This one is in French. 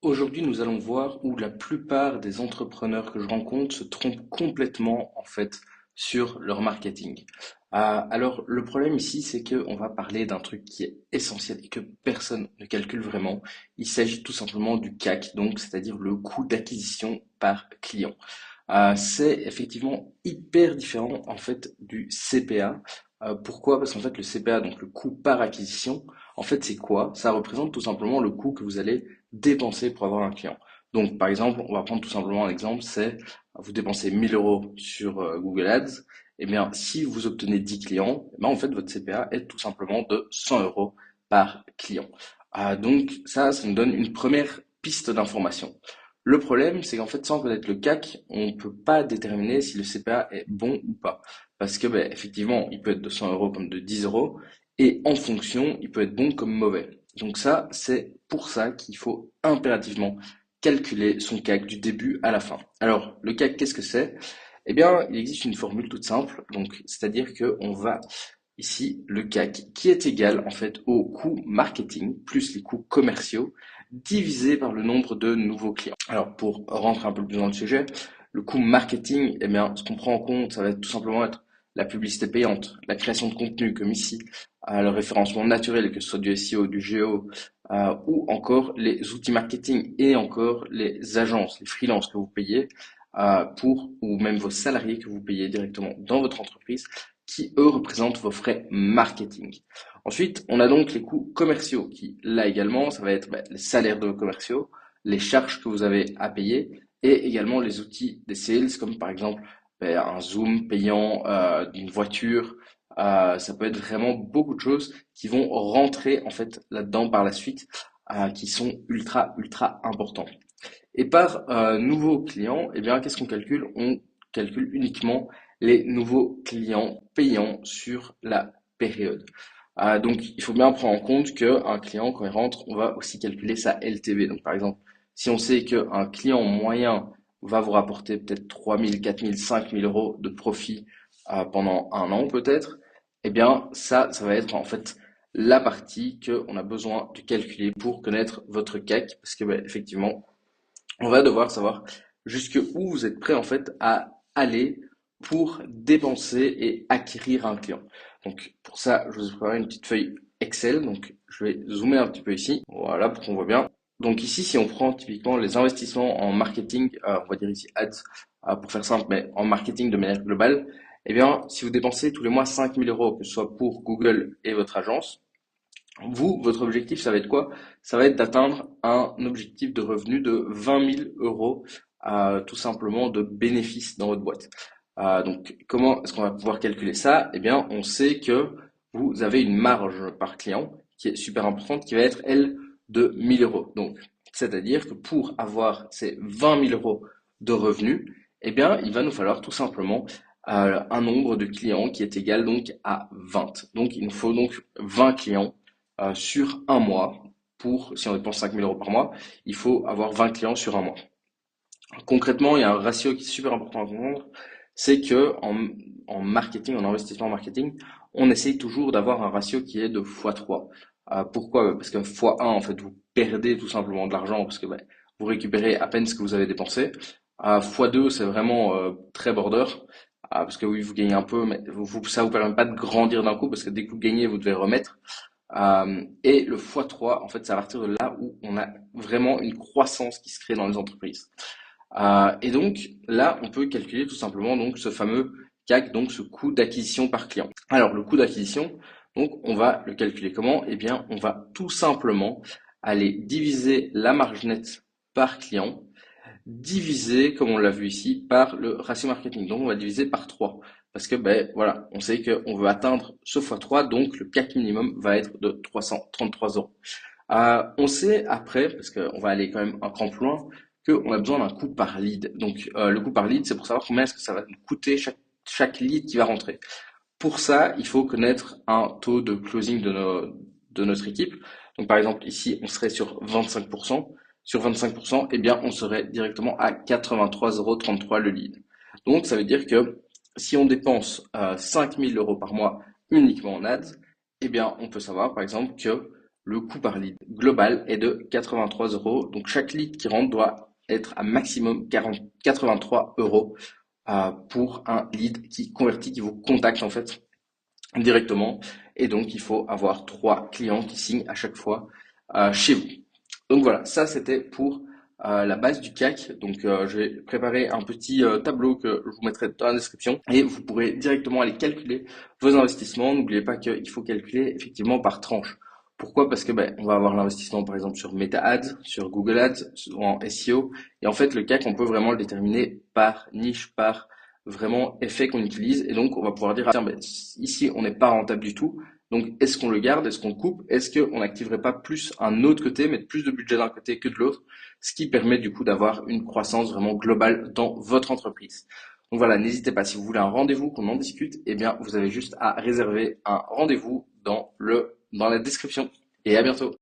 Aujourd'hui, nous allons voir où la plupart des entrepreneurs que je rencontre se trompent complètement en fait sur leur marketing. Alors, le problème ici, c'est qu'on va parler d'un truc qui est essentiel et que personne ne calcule vraiment. Il s'agit tout simplement du CAC, donc c'est-à-dire le coût d'acquisition par client. C'est effectivement hyper différent en fait du CPA. Pourquoi? Parce qu'en fait, le CPA, donc le coût par acquisition, en fait, c'est quoi? Ça représente tout simplement le coût que vous allez dépenser pour avoir un client. Donc, par exemple, on va prendre tout simplement un exemple, c'est vous dépensez 1000 euros sur Google Ads. Eh bien, si vous obtenez 10 clients, eh bien, en fait, votre CPA est tout simplement de 100 euros par client. Donc, ça nous donne une première piste d'information. Le problème, c'est qu'en fait, sans connaître le CAC, on ne peut pas déterminer si le CPA est bon ou pas. Parce que, ben, effectivement, il peut être de 100 euros comme de 10 euros, et en fonction, il peut être bon comme mauvais. Donc ça, c'est pour ça qu'il faut impérativement calculer son CAC du début à la fin. Alors, le CAC, qu'est-ce que c'est? Eh bien, il existe une formule toute simple, donc c'est-à-dire que on va ici le CAC qui est égal en fait au coût marketing plus les coûts commerciaux divisé par le nombre de nouveaux clients. Alors, pour rentrer un peu plus dans le sujet, le coût marketing, eh bien, ce qu'on prend en compte, ça va tout simplement être la publicité payante, la création de contenu comme ici, le référencement naturel, que ce soit du SEO, du GEO, ou encore les outils marketing et encore les agences, les freelances que vous payez ou même vos salariés que vous payez directement dans votre entreprise, qui eux représentent vos frais marketing. Ensuite, on a donc les coûts commerciaux, qui là également, ça va être les salaires de vos commerciaux, les charges que vous avez à payer, et également les outils des sales, comme par exemple un Zoom payant d'une voiture. Ça peut être vraiment beaucoup de choses qui vont rentrer en fait là-dedans par la suite, qui sont ultra importants. Et par nouveaux clients, eh bien, qu'est-ce qu'on calcule? On calcule uniquement les nouveaux clients payants sur la période. Donc, il faut bien prendre en compte qu'un client, quand il rentre, on va aussi calculer sa LTV. Donc, par exemple, si on sait qu'un client moyen va vous rapporter peut-être 3000, 4000, 5000 euros de profit pendant un an peut-être, eh bien, ça va être en fait la partie qu'on a besoin de calculer pour connaître votre CAC, parce que effectivement, on va devoir savoir jusque où vous êtes prêt en fait à aller pour dépenser et acquérir un client. Donc pour ça, je vous ai préparé une petite feuille Excel. Donc je vais zoomer un petit peu ici, voilà pour qu'on voit bien. Donc ici, si on prend typiquement les investissements en marketing, on va dire ici ads pour faire simple, mais en marketing de manière globale, eh bien si vous dépensez tous les mois 5000 euros, que ce soit pour Google et votre agence, vous, votre objectif, ça va être quoi? Ça va être d'atteindre un objectif de revenu de 20 000 euros, tout simplement de bénéfices dans votre boîte. Donc, comment est-ce qu'on va pouvoir calculer ça? Eh bien, on sait que vous avez une marge par client qui est super importante, qui va être, elle, de 1000 euros. Donc, c'est-à-dire que pour avoir ces 20 000 euros de revenus, eh bien, il va nous falloir tout simplement un nombre de clients qui est égal donc à 20. Donc, il nous faut donc 20 clients sur un mois. Si on dépense 5000 euros par mois, il faut avoir 20 clients sur un mois. Concrètement, il y a un ratio qui est super important à comprendre, c'est que en marketing, en investissement en marketing, on essaye toujours d'avoir un ratio qui est de x3. Pourquoi? Parce que x1, en fait, vous perdez tout simplement de l'argent parce que vous récupérez à peine ce que vous avez dépensé. x2, c'est vraiment très border. Parce que oui, vous gagnez un peu, mais ça vous permet pas de grandir d'un coup parce que dès que vous gagnez, vous devez remettre. Et le x3, en fait, c'est à partir de là où on a vraiment une croissance qui se crée dans les entreprises. Et donc là, on peut calculer tout simplement donc ce fameux CAC, donc ce coût d'acquisition par client. Alors le coût d'acquisition, donc on va le calculer comment? Eh bien, on va tout simplement aller diviser la marge nette par client, diviser, comme on l'a vu ici, par le ratio marketing. Donc on va diviser par 3. Parce que voilà, on sait qu'on veut atteindre ce x3, donc le CAC minimum va être de 333 euros. On sait après, parce qu'on va aller quand même un cran plus loin, qu'on a besoin d'un coût par lead. Donc le coût par lead, c'est pour savoir combien est-ce que ça va nous coûter chaque lead qui va rentrer. Pour ça, il faut connaître un taux de closing de notre équipe. Donc par exemple, ici, on serait sur 25%. Sur 25%, eh bien, on serait directement à 83,33 € le lead. Donc ça veut dire que si on dépense 5 000 euros par mois uniquement en ads, eh bien, on peut savoir par exemple que le coût par lead global est de 83 euros. Donc chaque lead qui rentre doit être à maximum 83 euros pour un lead qui convertit, qui vous contacte en fait directement. Et donc il faut avoir 3 clients qui signent à chaque fois chez vous. Donc voilà, ça c'était pour la base du CAC. Donc je vais préparer un petit tableau que je vous mettrai dans la description et vous pourrez directement aller calculer vos investissements. N'oubliez pas qu'il faut calculer effectivement par tranche. Pourquoi? Parce que on va avoir l'investissement par exemple sur Meta Ads, sur Google Ads, en SEO. Et en fait, le CAC, on peut vraiment le déterminer par niche, par vraiment effet qu'on utilise. Et donc, on va pouvoir dire, ah, tiens, ici, on n'est pas rentable du tout. Donc, est-ce qu'on le garde? Est-ce qu'on le coupe? Est-ce qu'on n'activerait pas plus un autre côté, mettre plus de budget d'un côté que de l'autre? Ce qui permet du coup d'avoir une croissance vraiment globale dans votre entreprise. Donc voilà, n'hésitez pas, si vous voulez un rendez-vous, qu'on en discute, eh bien, vous avez juste à réserver un rendez-vous dans la description. Et à bientôt.